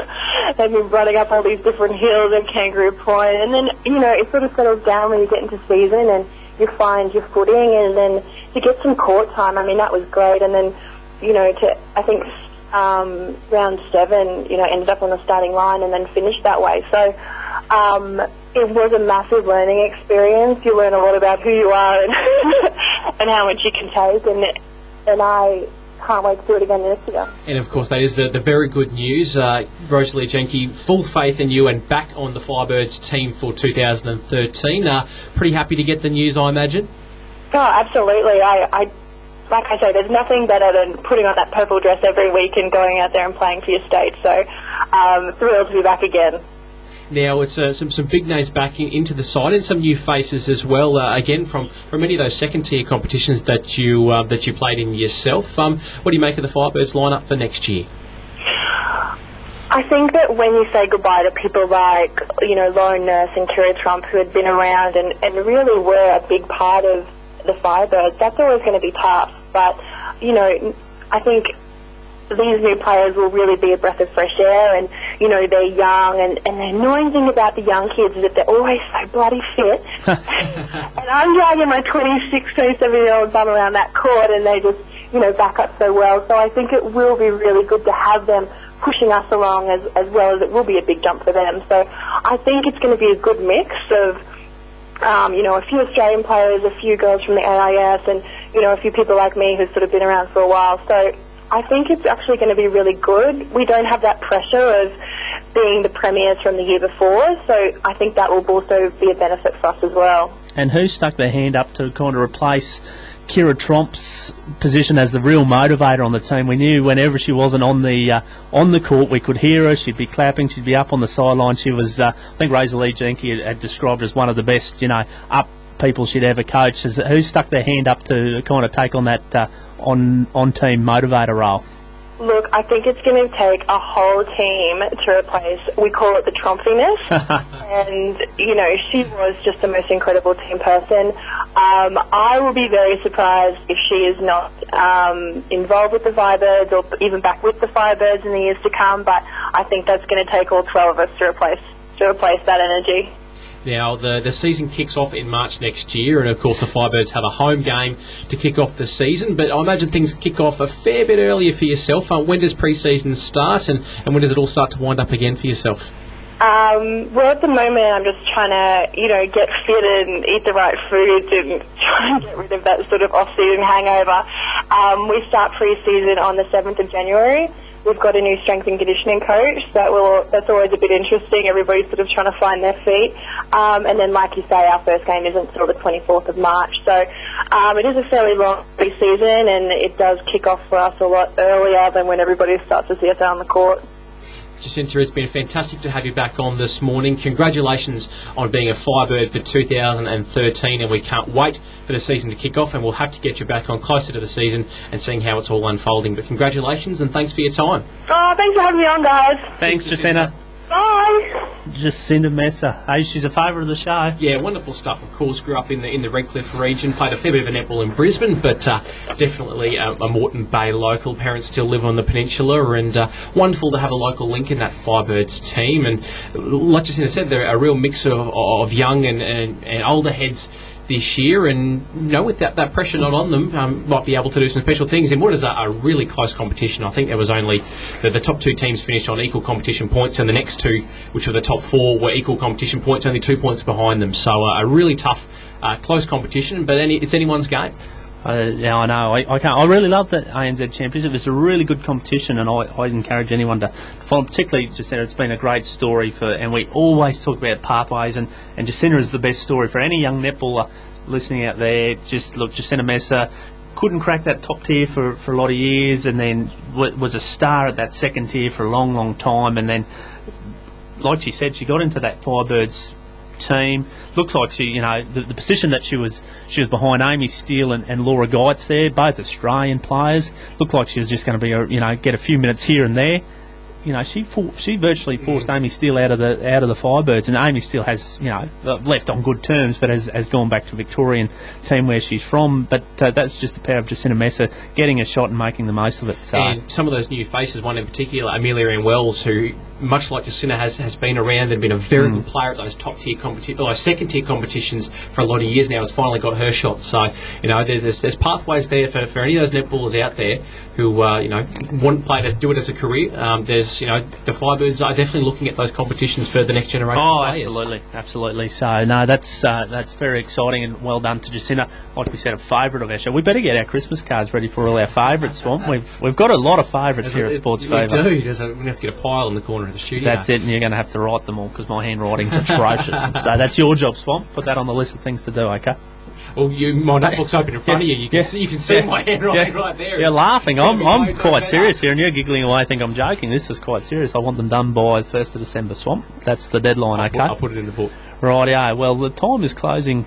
F: They've been running up all these different hills and Kangaroo Point, and then, it sort of settles down when you get into season and you find your footing, and then to get some court time, that was great. And then, I think round 7, ended up on the starting line and then finished that way. So it was a massive learning experience. You learn a lot about who you are and, and how much you can take, and I can't wait to do it again this year.
B: And of course, that is the very good news. Rosalie Jenke, full faith in you and back on the Firebirds team for 2013. Pretty happy to get the news, I imagine.
F: Oh, absolutely. I like I say, there's nothing better than putting on that purple dress every week and going out there and playing for your state. So thrilled to be back again.
B: Now it's some big names back into the side and some new faces as well. Again, from many of those second tier competitions that you played in yourself. What do you make of the Firebirds lineup for next year?
F: I think that when you say goodbye to people like Lauren Nurse and Kira Trump, who had been around and really were a big part of the Firebirds, that's always going to be tough. But I think these new players will really be a breath of fresh air, and they're young, and the annoying thing about the young kids is that they're always so bloody fit. And I'm dragging my 26, 27-year-old bum around that court, and they just back up so well. So I think it will be really good to have them pushing us along as well as it will be a big jump for them. So I think it's going to be a good mix of a few Australian players, a few girls from the AIS, and a few people like me who've sort of been around for a while. So I think it's actually going to be really good. We don't have that pressure of being the premiers from the year before, so I think that will also be a benefit for us as well.
A: And who stuck their hand up to kind of replace Kira Trump's position as the real motivator on the team? We knew whenever she wasn't on the court, we could hear her. She'd be clapping. She'd be up on the sideline. She was, I think, Rosalie Jenke had described as one of the best, up people she'd ever coached. Who stuck their hand up to kind of take on that on-team motivator role?
F: Look, I think it's going to take a whole team to replace, we call it the Trumpiness. And, she was just the most incredible team person. I will be very surprised if she is not involved with the Firebirds or even back with the Firebirds in the years to come, but I think that's going to take all 12 of us to replace that energy.
B: Now, the season kicks off in March next year, and of course the Firebirds have a home game to kick off the season, but I imagine things kick off a fair bit earlier for yourself. When does pre-season start, and when does it all start to wind up again for yourself?
F: Well, at the moment I'm just trying to, get fit and eat the right foods and try and get rid of that sort of off-season hangover. We start pre-season on the 7th of January. We've got a new strength and conditioning coach. That's always a bit interesting. Everybody's sort of trying to find their feet. And then, like you say, our first game isn't until the 24th of March. So it is a fairly long pre-season, and it does kick off for us a lot earlier than when everybody starts to see us out on the court.
B: Jacinta, it's been fantastic to have you back on this morning. Congratulations on being a Firebird for 2013, and we can't wait for the season to kick off, and we'll have to get you back on closer to the season and seeing how it's all unfolding. But congratulations, and thanks for your time.
F: Oh, thanks for having me on, guys.
A: Thanks, Jacinta.
F: Bye.
A: Jacinta Messer. Hey, she's a favourite of the show.
B: Yeah, wonderful stuff. Of course, grew up in the Redcliffe region, played a fair bit of netball in Brisbane, but definitely a Moreton Bay local. Parents still live on the peninsula, and wonderful to have a local link in that Firebirds team. And like Jacinta said, they're a real mix of young and older heads this year, and with that pressure not on them, might be able to do some special things in what is a really close competition. I think there was only the top 2 teams finished on equal competition points, and the next 2, which were the top 4, were equal competition points, only 2 points behind them. So a really tough, close competition, but it's anyone's game.
A: Yeah, I know. I really love the ANZ Championship. It's a really good competition, and I'd encourage anyone to follow. Particularly Jacinta, it's been a great story and we always talk about pathways, and Jacinta is the best story for any young netballer listening out there. Just look, Jacinta Messer couldn't crack that top tier for a lot of years, and then was a star at that second tier for a long, long time, and then, like she said, she got into that Firebirds team. Looks like she, the position that she was behind Amy Steele and Laura Geitz there, both Australian players. Looked like she was just going to be, get a few minutes here and there. She virtually forced Amy Steele out of the Firebirds, and Amy Steele has left on good terms, but has gone back to Victorian team where she's from. But that's just the power of Jacinta Messer getting a shot and making the most of it. So.
B: And some of those new faces, one in particular, Amelia Ann Wells, who, much like Jacinta, has been around and been a very good player at those top tier second tier competitions for a lot of years now, has finally got her shot. So there's pathways there for any of those netballers out there who want to play to do it as a career. There's the Firebirds are definitely looking at those competitions for the next generation of players.
A: Absolutely. So no, that's very exciting, and well done to Jacinta. Like we said, a favourite of our show. We better get our Christmas cards ready for all our favourites, Swamp. We've got a lot of favourites here at SportsFeva.
B: We do. We're going to have to get a pile in the corner of the studio.
A: That's it, and you're going to have to write them all because my handwriting's atrocious. So that's your job, Swamp. Put that on the list of things to do, okay?
B: Well, my notebook's open in front of you. You can see my handwriting right there.
A: You're laughing. I'm quite serious here, and you're giggling away. I think I'm joking. This is quite serious. I want them done by 1st of December, Swamp. That's the deadline, okay?
B: I'll put it in the book.
A: Right, yeah. Well, the time is closing.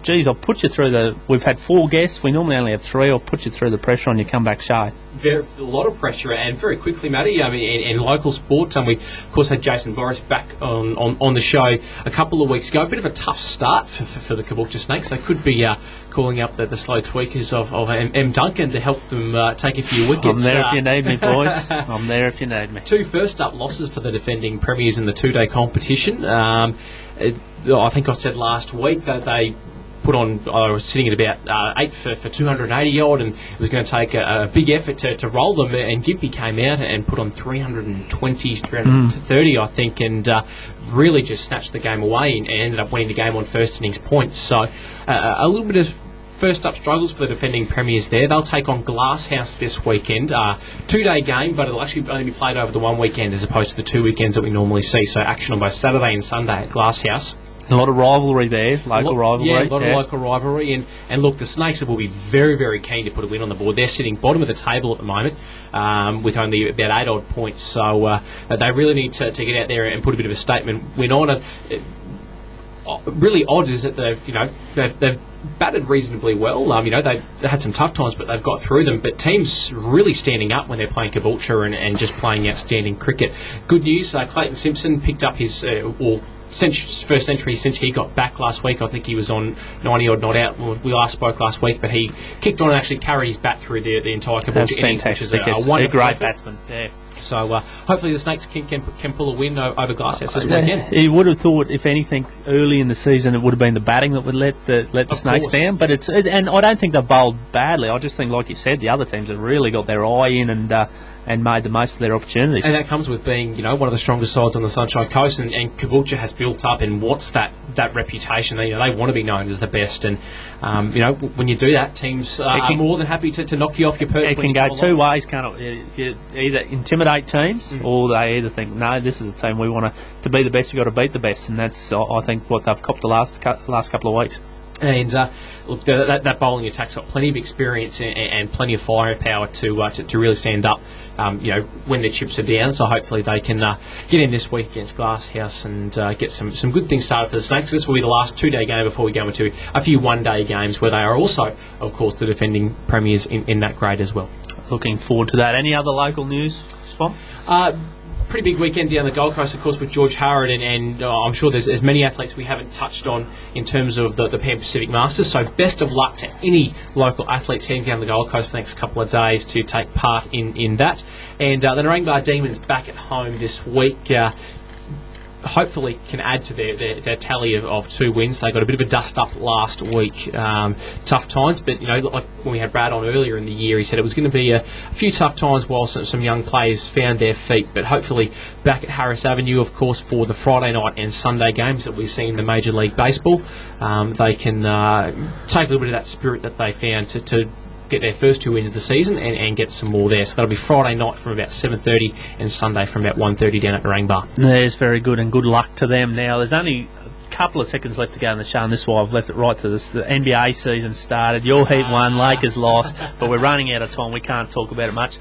A: Geez, I'll put you through we've had 4 guests. We normally only have 3. I'll put you through the pressure on your comeback show.
B: A lot of pressure, and very quickly, Matty. I mean, in local sport, we of course had Jason Boris back on the show a couple of weeks ago. A bit of a tough start for the Caboolture Snakes. They could be calling up the slow tweakers of M. Duncan to help them take a few wickets.
A: I'm there if you need me, boys. I'm there if you need me.
B: 2 first-up losses for the defending premiers in the 2-day competition. I think I said last week that they put on, I was sitting at about 8 for 280 odd, and it was going to take a big effort to roll them, and Gympie came out and put on 320, 330 I think, and really just snatched the game away and ended up winning the game on first innings points. So a little bit of first up struggles for the defending premiers there. They'll take on Glasshouse this weekend. 2-day game, but it'll actually only be played over the 1 weekend as opposed to the 2 weekends that we normally see. So action on both Saturday and Sunday at Glasshouse.
A: A lot of rivalry there, local rivalry.
B: Yeah, a lot of local rivalry. And look, the Snakes will be very, very keen to put a win on the board. They're sitting bottom of the table at the moment with only about 8 odd points. So they really need to get out there and put a bit of a statement win on. Really odd is that they've batted reasonably well. They've had some tough times, but they've got through them. But teams really standing up when they're playing Caboolture and just playing outstanding cricket. Good news, Clayton Simpson picked up his first century since he got back last week. I think he was on 90 odd not out. We last spoke last week, but he kicked on and actually carried his bat through the entire Caboolture innings, which is a wonderful
A: great batsman. Yeah.
B: So hopefully the Snakes can pull a win over Glasshouse this weekend.
A: You would have thought, if anything, early in the season it would have been the batting that would let the Snakes down. But and I don't think they bowled badly. I just think, like you said, the other teams have really got their eye in and made the most of their opportunities.
B: And that comes with being, one of the strongest sides on the Sunshine Coast, and Caboolture has built up and wants that reputation. They want to be known as the best, and when you do that, teams are more than happy to knock you off your perch.
A: It can go 2 ways, can't it? You either intimidate teams, or they either think, no, this is a team we want to be the best. You've got to beat the best, and that's I think what they've copped the last couple of weeks.
B: And look, that bowling attack's got plenty of experience and plenty of firepower to really stand up, when their chips are down. So hopefully they can get in this week against Glasshouse and get some good things started for the Snakes. This will be the last 2-day game before we go into a few 1-day games where they are also, of course, the defending premiers in that grade as well.
A: Looking forward to that. Any other local news, Spom?
B: Pretty big weekend down the Gold Coast, of course, with George Harrod, and I'm sure there's many athletes we haven't touched on in terms of the Pan Pacific Masters. So best of luck to any local athletes heading down the Gold Coast for the next couple of days to take part in that. And the Narangba Demons back at home this week. Hopefully can add to their tally of 2 wins. They got a bit of a dust up last week. Tough times, but like when we had Brad on earlier in the year, he said it was going to be a few tough times while some young players found their feet. But hopefully back at Harris Avenue, of course, for the Friday night and Sunday games that we see in the Major League Baseball, they can take a little bit of that spirit that they found to get their first 2 wins of the season and get some more there. So that'll be Friday night from about 7:30 and Sunday from about 1:30 down at Narangba.
A: There's very good, and good luck to them. Now, there's only a couple of seconds left to go in the show, and this is why I've left it right to this. The NBA season started. Your Heat won, Lakers lost, but we're running out of time. We can't talk about it much.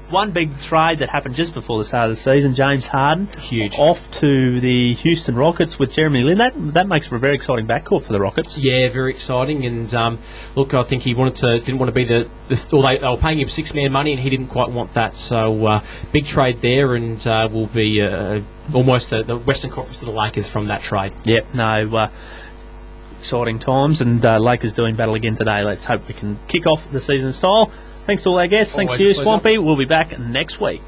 A: One big trade that happened just before the start of the season, James Harden,
B: huge,
A: off to the Houston Rockets with Jeremy Lin. That makes for a very exciting backcourt for the Rockets.
B: Yeah, very exciting. And look, I think he didn't want to be the or they were paying him six-man money, and he didn't quite want that. So big trade there, and will be almost the Western Conference to the Lakers from that trade.
A: Yep, no, exciting times, and Lakers doing battle again today. Let's hope we can kick off the season in style. Thanks to all our guests. Thanks to you, Swampy. We'll be back next week.